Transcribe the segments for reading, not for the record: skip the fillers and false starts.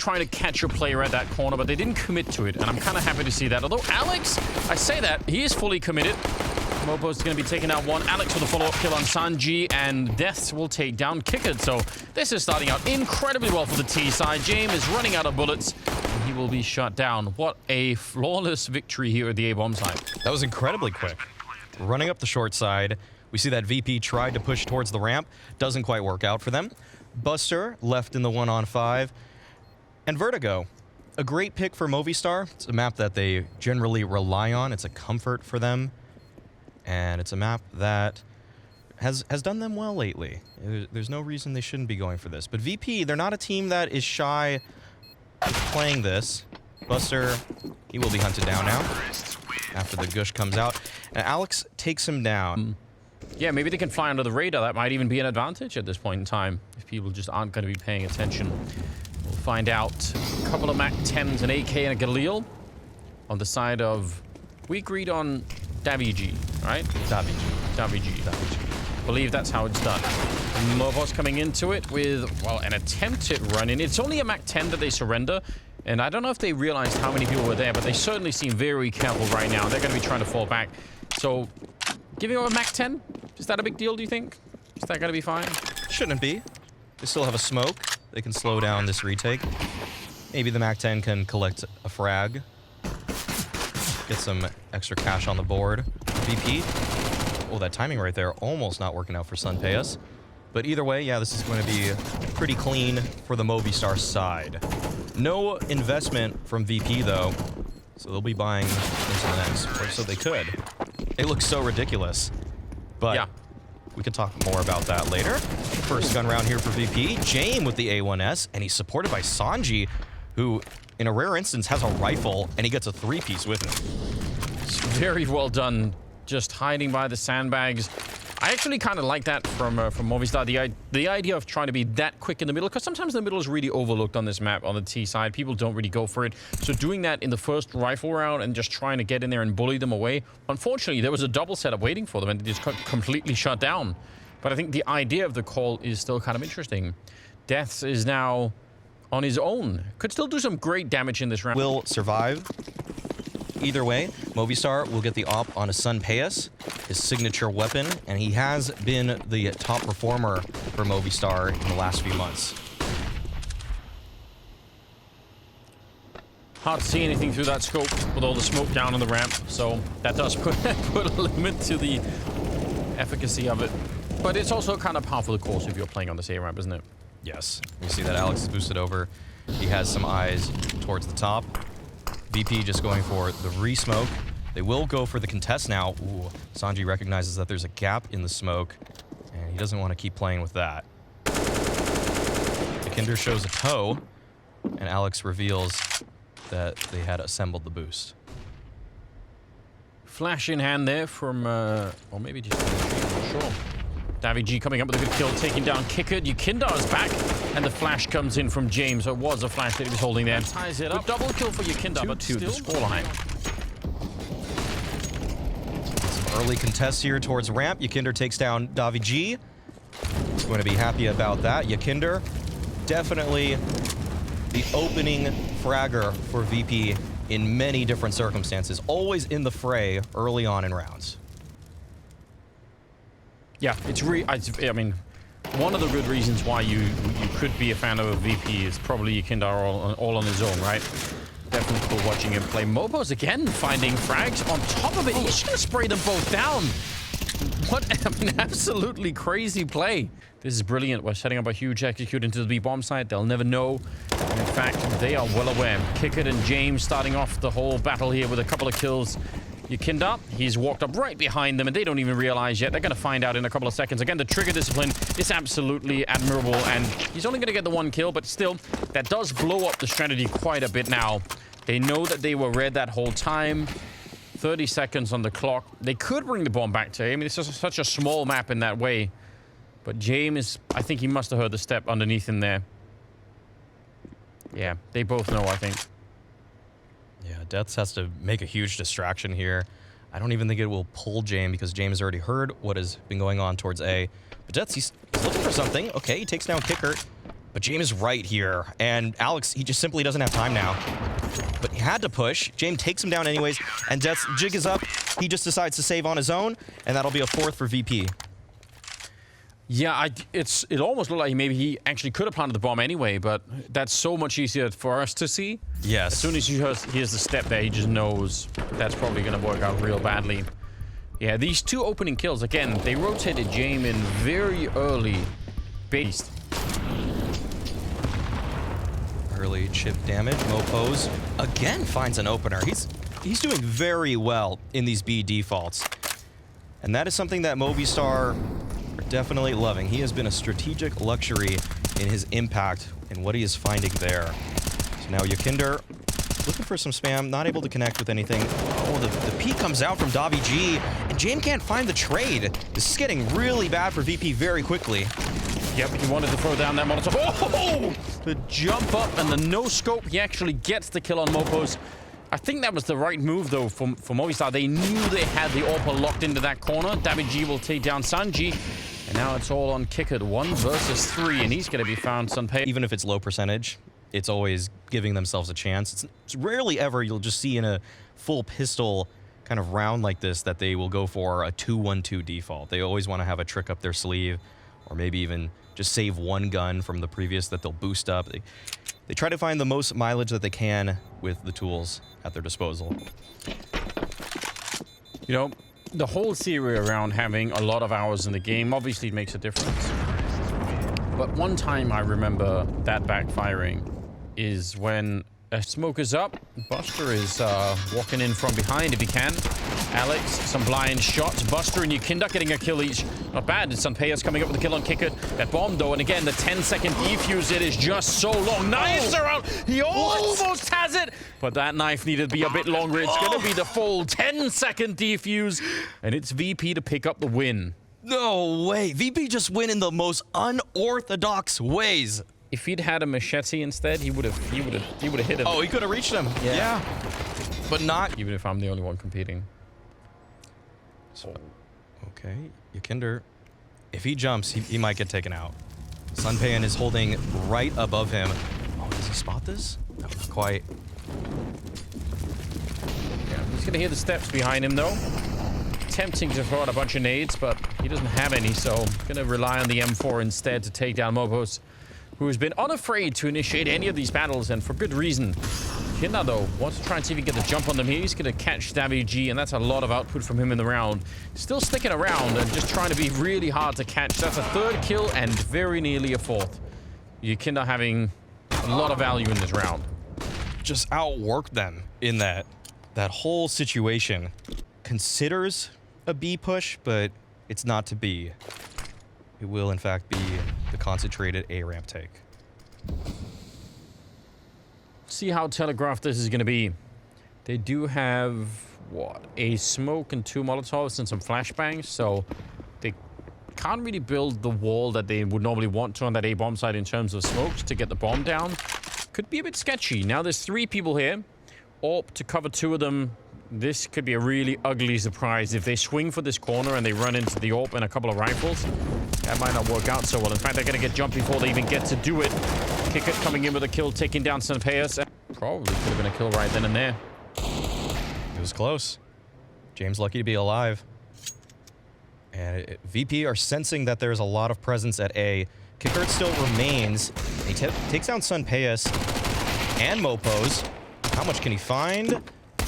trying to catch a player at that corner, but they didn't commit to it, and I'm kind of happy to see that. Although Alex, I say that, he is fully committed. Mopo's going to be taking out one. Alex with a follow-up kill on Sanji, and Deaths will take down Kickard. So this is starting out incredibly well for the T side. James is running out of bullets, and he will be shut down. What a flawless victory here at the A-bomb side. That was incredibly quick. Running up the short side, we see that VP tried to push towards the ramp. Doesn't quite work out for them. Buster left in the 1-on-5. And Vertigo, a great pick for Movistar. It's a map that they generally rely on. It's a comfort for them. And it's a map that has done them well lately. There's no reason they shouldn't be going for this. But VP, they're not a team that is shy of playing this. Buster, he will be hunted down now after the gush comes out. And Alex takes him down. Yeah, maybe they can fly under the radar. That might even be an advantage at this point in time if people just aren't going to be paying attention. We'll find out. A couple of Mac 10s, an AK, and a Galil on the side of... We agreed on Davigi, right? Davigi. Believe that's how it's done. Mobos coming into it with, well, an attempted run-in. It's only a Mac 10 that they surrender. And I don't know if they realized how many people were there, but they certainly seem very careful right now. They're going to be trying to fall back. So, giving them a Mac 10, is that a big deal, do you think? Is that going to be fine? Shouldn't be. They still have a smoke. They can slow down this retake. Maybe the Mac 10 can collect a frag. Get some extra cash on the board. VP. Oh, that timing right there. Almost not working out for Sunpayas. But either way, yeah, this is going to be pretty clean for the Movistar side. No investment from VP, though. So they'll be buying into the next. Or so they could. It looks so ridiculous. But yeah, we can talk more about that later. First gun round here for VP. James with the A1S. And he's supported by Sanji, who... in a rare instance, has a rifle, and he gets a 3-piece with it. It's very well done, just hiding by the sandbags. I actually kind of like that from Movistar, the idea of trying to be that quick in the middle, because sometimes the middle is really overlooked on this map on the T side. People don't really go for it. So doing that in the first rifle round and just trying to get in there and bully them away, unfortunately, there was a double setup waiting for them, and they just got completely shut down. But I think the idea of the call is still kind of interesting. Deaths is now... on his own. Could still do some great damage in this round. Will survive. Either way, Movistar will get the op on a Sunpayas, his signature weapon, and he has been the top performer for Movistar in the last few months. Hard to see anything through that scope with all the smoke down on the ramp, so that does put a limit to the efficacy of it. But it's also kind of par for the course if you're playing on this A ramp, isn't it? Yes. You see that Alex is boosted over. He has some eyes towards the top. VP just going for the re-smoke. They will go for the contest now. Ooh, Sanji recognizes that there's a gap in the smoke, and he doesn't want to keep playing with that. Kinder shows a toe, and Alex reveals that they had assembled the boost. Flash in hand there from, or maybe just, I'm not sure. Davigi coming up with a good kill, taking down Kickard. Yukindar is back, and the flash comes in from James. So it was a flash that he was holding there. Ties it up. Good double kill for Yukindar, but still the scoreline. Some early contests here towards ramp. Yukindar takes down Davigi. He's going to be happy about that. Yukindar, definitely the opening fragger for VP in many different circumstances. Always in the fray early on in rounds. Yeah, it's I mean, one of the good reasons why you could be a fan of a VP is probably Yukindar all on his own, right? Definitely cool watching him play. Mopo's again finding frags on top of it. He's just gonna spray them both down. What an absolutely crazy play. This is brilliant. We're setting up a huge execute into the B-bomb site. They'll never know. And in fact, they are well aware. Kickard and James starting off the whole battle here with a couple of kills. Yukindar, he's walked up right behind them, and they don't even realize yet. They're going to find out in a couple of seconds. Again, the trigger discipline is absolutely admirable, and he's only going to get the one kill, but still, that does blow up the strategy quite a bit now. They know that they were red that whole time. 30 seconds on the clock. They could bring the bomb back to him. I mean, it's just such a small map in that way. But James, I think he must have heard the step underneath him there. Yeah, they both know, I think. Yeah, Deaths has to make a huge distraction here. I don't even think it will pull James because James has already heard what has been going on towards A. But Deaths, he's looking for something. Okay, he takes down Kickard. But James is right here, and Alex, he just simply doesn't have time now. But he had to push. James takes him down anyways, and Death's jig is up. He just decides to save on his own, and that'll be a 4th for VP. Yeah, it almost looked like maybe he actually could have planted the bomb anyway, but that's so much easier for us to see. Yes. As soon as he hears the step there, he just knows that's probably going to work out real badly. Yeah, these 2 opening kills, again, they rotated James in very early. Based. Early chip damage. Mopos again finds an opener. He's doing very well in these B defaults. And that is something that Movistar are definitely loving. He has been a strategic luxury in his impact and what he is finding there. So now Yakinder looking for some spam, not able to connect with anything. Oh, the peek comes out from Davi G, and James can't find the trade. This is getting really bad for VP very quickly. Yep, he wanted to throw down that Molotov. Oh! The jump up and the no-scope, he actually gets the kill on Mopos. I think that was the right move, though, for Movistar. They knew they had the AWP locked into that corner. Davi G will take down Sanji. And now it's all on Kickard. 1 versus 3, and he's going to be found Sunpei. Even if it's low percentage, it's always giving themselves a chance. It's rarely ever you'll just see in a full pistol kind of round like this that they will go for a 2-1-2 default. They always want to have a trick up their sleeve, or maybe even just save 1 gun from the previous that they'll boost up. They try to find the most mileage that they can with the tools at their disposal. You know, the whole theory around having a lot of hours in the game obviously makes a difference. But one time I remember that backfiring is when a smoke is up, Buster is walking in from behind if he can. Alex, some blind shots. Buster and Yakinder getting a kill each. Not bad. It's Sunpei's coming up with the kill on Kickard. That bomb, though, and again, the 10-second defuse, it is just so long. Knives are out. He almost has it. But that knife needed to be a bit longer. It's going to be the full 10-second defuse. And it's VP to pick up the win. No way. VP just win in the most unorthodox ways. If he'd had a machete instead, he would have hit him. Oh, he could have reached him. Yeah. But not. Even if I'm the only one competing. So, okay, Yakinder, if he jumps, he might get taken out. Sunpei is holding right above him. Oh, does he spot this? No, not quite. Yeah, he's gonna hear the steps behind him though. Tempting to throw out a bunch of nades, but he doesn't have any, so gonna rely on the M4 instead to take down Mopos, who has been unafraid to initiate any of these battles, and for good reason. Yakinder, though, wants to try and see if he can get a jump on them here. He's going to catch Davi G, and that's a lot of output from him in the round. Still sticking around and just trying to be really hard to catch. That's a 3rd kill and very nearly a 4th. Yakinder having a lot of value in this round. Just outworked them in that whole situation. Considers a B push, but it's not to be. It will, in fact, be the concentrated A ramp take. See how telegraphed this is going to be. They do have, what, a smoke and 2 Molotovs and some flashbangs, so they can't really build the wall that they would normally want to on that A bomb side in terms of smokes to get the bomb down. Could be a bit sketchy. Now there's 3 people here. AWP to cover 2 of them. This could be a really ugly surprise. If they swing for this corner and they run into the AWP and a couple of rifles, that might not work out so well. In fact, they're going to get jumped before they even get to do it. Kickard coming in with a kill, taking down Sunpei. Probably could have been a kill right then and there. It was close. James lucky to be alive. And VP are sensing that there's a lot of presence at A. Kickard still remains. He takes down Sunpei and Mopos. How much can he find?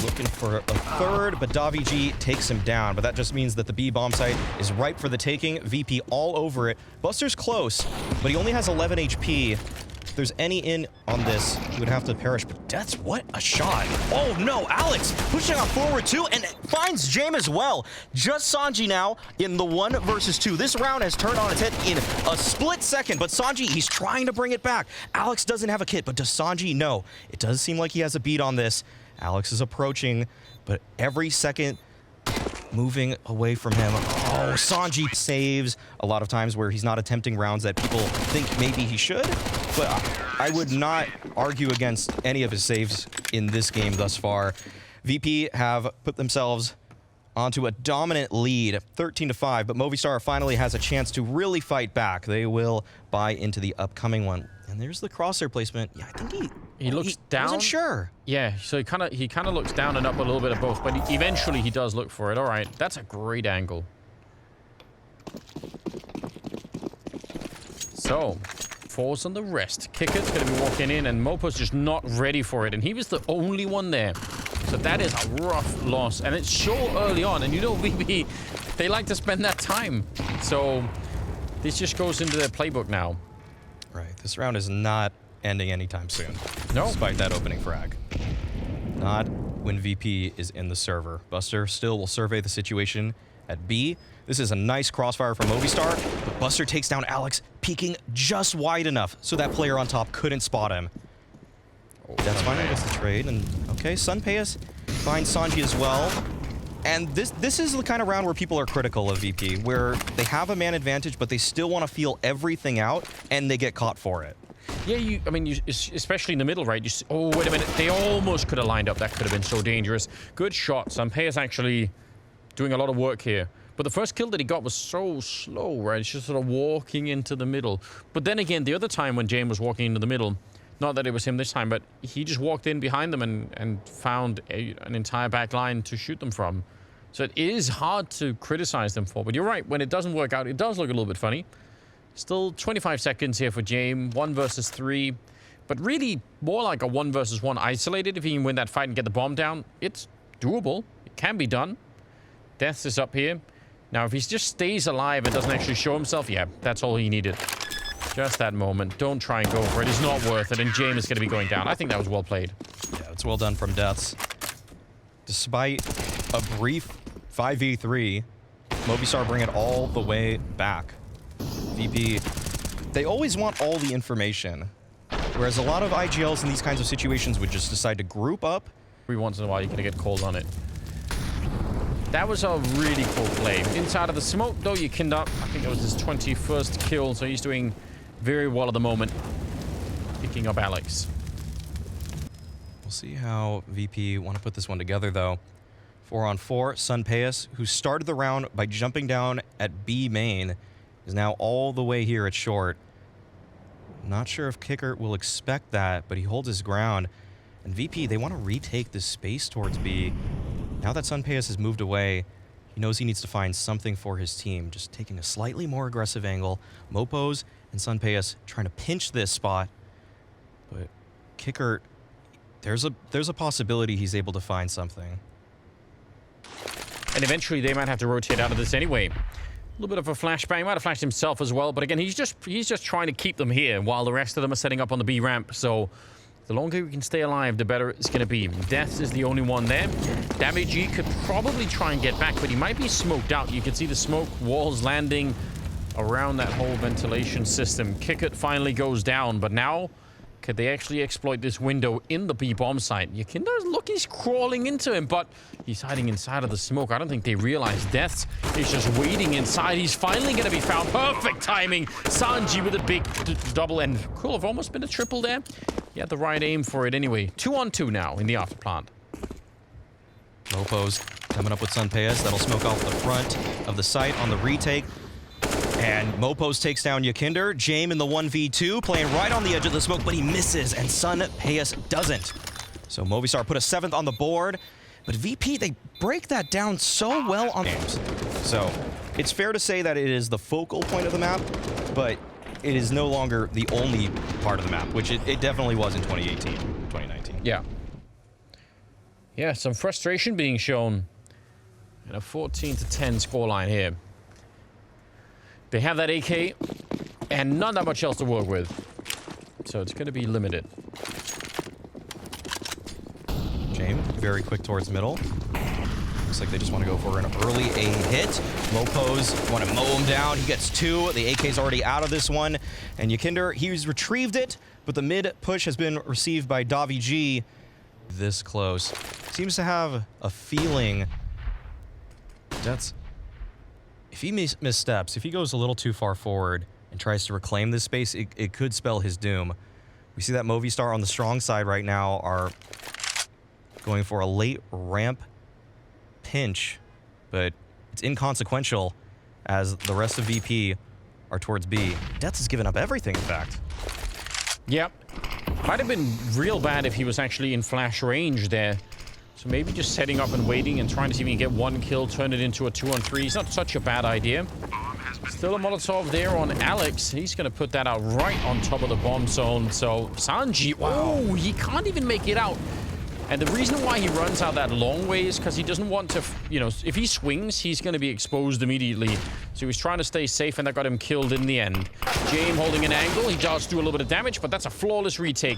Looking for a 3rd, but Davi G takes him down. But that just means that the B bomb site is ripe for the taking. VP all over it. Buster's close, but he only has 11 HP. If there's any in on this, he would have to perish. But that's what a shot. Oh no, Alex pushing on forward too, and finds James as well. Just Sanji now in the 1 versus 2. This round has turned on its head in a split second, but Sanji, he's trying to bring it back. Alex doesn't have a kit, but does Sanji? No. It does seem like he has a beat on this. Alex is approaching, but every second moving away from him. Oh, Sanji saves a lot of times where he's not attempting rounds that people think maybe he should, but I would not argue against any of his saves in this game thus far. VP have put themselves onto a dominant lead, 13-5, but Movistar finally has a chance to really fight back. They will buy into the upcoming one. And there's the crosshair placement. Yeah, I think he looks down. Wasn't sure. Yeah, so he kind of looks down and up a little bit of both, but eventually he does look for it. All right, that's a great angle. So, falls on the rest. Kicker's going to be walking in, and Mopo's just not ready for it, and he was the only one there. So that is a rough loss, and it's so early on, and you know VP, they like to spend that time. So this just goes into their playbook now. Right, this round is not ending anytime soon. No. Despite that opening frag. Not when VP is in the server. Buster still will survey the situation at B. This is a nice crossfire from Movistar, but Buster takes down Alex, peeking just wide enough so that player on top couldn't spot him. That's finally gets the trade, and okay, Sunpayas finds Sanji as well. And this is the kind of round where people are critical of VP, where they have a man advantage, but they still want to feel everything out, and they get caught for it. Yeah, I mean, especially in the middle, right? Oh, wait a minute. They almost could have lined up. That could have been so dangerous. Good shot. Sunpayas actually doing a lot of work here. But the first kill that he got was so slow, right? It's just sort of walking into the middle. But then again, the other time when James was walking into the middle, not that it was him this time, but he just walked in behind them and found an entire back line to shoot them from. So it is hard to criticize them for. But you're right, when it doesn't work out, it does look a little bit funny. Still 25 seconds here for James, 1 versus 3. But really more like a 1 versus 1 isolated. If he can win that fight and get the bomb down, it's doable. It can be done. Deaths is up here. Now, if he just stays alive and doesn't actually show himself, yeah, that's all he needed. Just that moment. Don't try and go for it. It's not worth it, and James is going to be going down. I think that was well played. Yeah, it's well done from Deaths. Despite a brief 5v3, Movistar bring it all the way back. VP, they always want all the information, whereas a lot of IGLs in these kinds of situations would just decide to group up. Every once in a while, you're going to get called on it. That was a really cool play. Inside of the smoke, though, you kinned up. I think it was his 21st kill, so he's doing very well at the moment. Picking up Alex. We'll see how VP want to put this one together, though. 4-on-4, Sunpayas, who started the round by jumping down at B main, is now all the way here at short. Not sure if Kicker will expect that, but he holds his ground. And VP, they want to retake this space towards B. Now that Sunpayas has moved away, he knows he needs to find something for his team, just taking a slightly more aggressive angle. Mopos and Sunpayas trying to pinch this spot. But Kicker, there's a possibility he's able to find something. And eventually they might have to rotate out of this anyway. A little bit of a flashbang. Might have flashed himself as well. But again, he's just trying to keep them here while the rest of them are setting up on the B ramp. So the longer we can stay alive, the better it's going to be. Death is the only one there. Damage G could probably try and get back, but he might be smoked out. You can see the smoke walls landing around that whole ventilation system. Kickert finally goes down, but now could they actually exploit this window in the B bomb site? Yakinda's look, he's crawling into him, but he's hiding inside of the smoke. I don't think they realize Death is just waiting inside. He's finally going to be found. Perfect timing. Sanji with a big double, and could have almost been a triple there. He had the right aim for it anyway. 2-on-2 now in the afterplant. Mopos coming up with Sunpayas. That'll smoke off the front of the site on the retake. And Mopos takes down Yakinder. Jame in the 1v2, playing right on the edge of the smoke, but he misses, and Sunpayas doesn't. So Movistar put a 7th on the board, but VP, they break that down so well on games. So it's fair to say that it is the focal point of the map, but it is no longer the only part of the map, which it definitely was in 2018, 2019. Yeah. Yeah, some frustration being shown in a 14-10 scoreline here. They have that AK and not that much else to work with. So it's going to be limited. Jame, very quick towards middle. Looks like they just want to go for an early A hit. Mopos want to mow him down. He gets 2. The AK's already out of this one. And Yakinder, he's retrieved it, but the mid push has been received by Davi G. This close. Seems to have a feeling that's... If he missteps, if he goes a little too far forward and tries to reclaim this space, it could spell his doom. We see that Movistar on the strong side right now are going for a late ramp pinch, but it's inconsequential as the rest of VP are towards B. Death has given up everything, in fact. Yep. Might have been real bad if he was actually in flash range there. So maybe just setting up and waiting and trying to see if he can get one kill, turn it into a 2-on-3. It's not such a bad idea. Still a Molotov there on Alex. He's going to put that out right on top of the bomb zone. So Sanji, oh, he can't even make it out. And the reason why he runs out that long way is because he doesn't want to, you know, if he swings, he's going to be exposed immediately. So he's trying to stay safe, and that got him killed in the end. James holding an angle. He does do a little bit of damage, but that's a flawless retake.